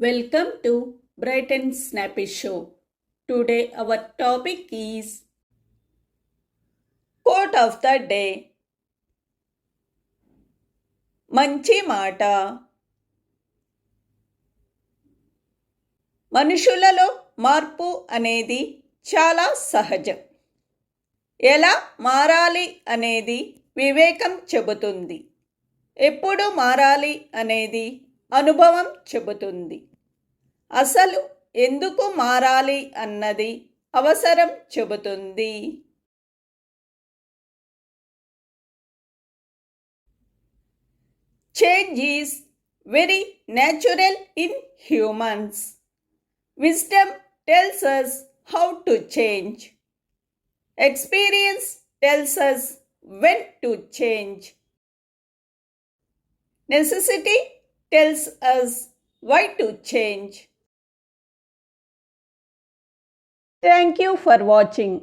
Welcome to Bright and Snappy Show. Today our topic is Quote of the Day. మంచి మాట. మనుషులలో మార్పు అనేది చాలా సహజం. ఎలా మారాలి అనేది వివేకం చెబుతుంది. ఎప్పుడు మారాలి అనేది అనుభవం చెబుతుంది. అసలు ఎందుకు మారాలి అన్నది అవసరం చెబుతుంది. Change is very natural in humans. Wisdom tells us how to change. Experience tells us when to change. Necessity tells us why to change. Thank you for watching.